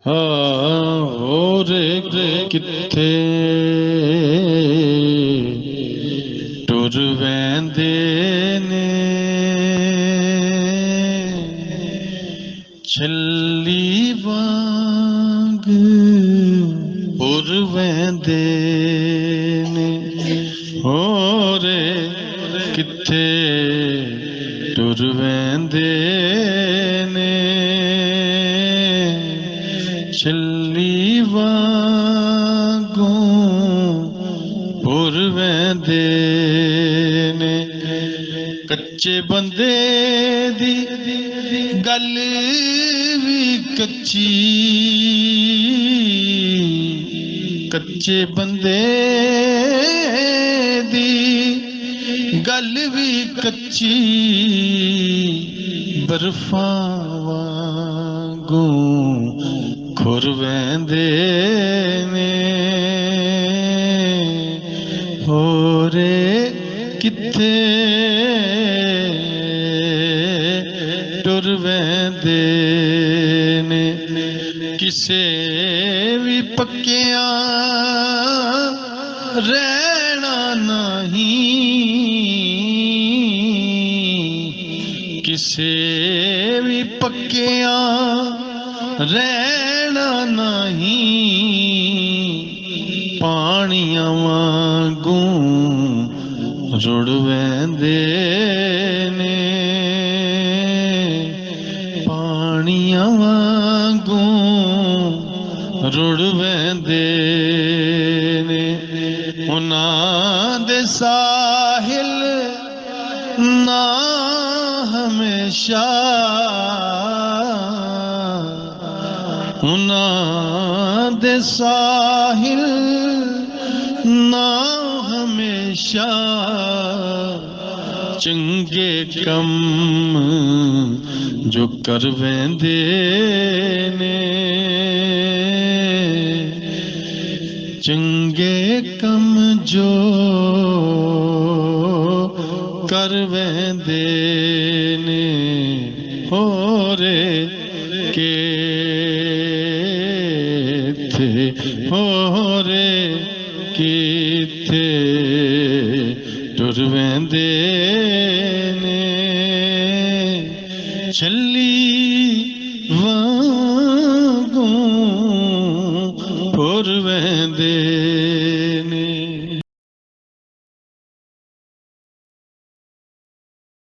ਹੋਰ ਕਿੱਥੇ ਟੁਰ ਵੈਂਦੇ ਨੇ ਛੱਲੀ ਵਾਂਗ ਪੁਰ ਵੈਂਦੇ ਨੇ। ਹੋਰ ਕਿੱਥੇ ਟੁਰ ਵੈਂਦੇ ਨੇ ਛੱਲੀ ਵਾਂਗੂ ਪੁਰ ਵੈਂਦੇ ਨੇ। ਕੱਚੇ ਬੰਦੇ ਦੀ ਗੱਲ ਵੀ ਕੱਚੀ, ਕੱਚੇ ਬੰਦੇ ਦੀ ਗੱਲ ਵੀ ਕੱਚੀ ਬਰਫਾਂ ਵਾਂਗੂ ਖੁਰ ਵਹਿੰਦੇ ਨੇ। ਹੋਰ ਕਿੱਥੇ ਟੁਰ ਵਹਿੰਦੇ ਨੇ ਕਿਸੇ ਵੀ ਪੱਕਿਆਂ ਰਹਿਣਾ ਨਹੀਂ, ਕਿਸੇ ਵੀ ਪੱਕਿਆਂ ਰਹਿਣਾ ਨਹੀਂ। ਪਾਣੀਆਂ ਵਾਂਗੂ ਰੁੜ ਵਹਿੰਦੇ ਨੇ, ਪਾਣੀਆਂ ਵਾਂਗੂ ਰੁੜ ਵਹਿੰਦੇ ਨੇ। ਉਹਨਾਂ ਦੇ ਸਾਹਿਲ ਨਾ ਹਮੇਸ਼ਾ, ਉਹਨਾਂ ਦੇ ਸਾਹਿਲ ਨਾ ਹਮੇਸ਼ਾ ਚੰਗੇ ਕੰਮ ਜੋ ਕਰ ਵਹਿੰਦੇ ਨੇ, ਚੰਗੇ ਕੰਮ ਜੋ ਕਰ ਵਹਿੰਦੇ ਨੇ। ਹੋਰ ਕਿੱਥੇ, ਹੋਰ ਕਿੱਥੇ ਟੁਰ ਵਹਿੰਦੇ ਨੇ ਛੱਲੀ ਵਾਂਗੂ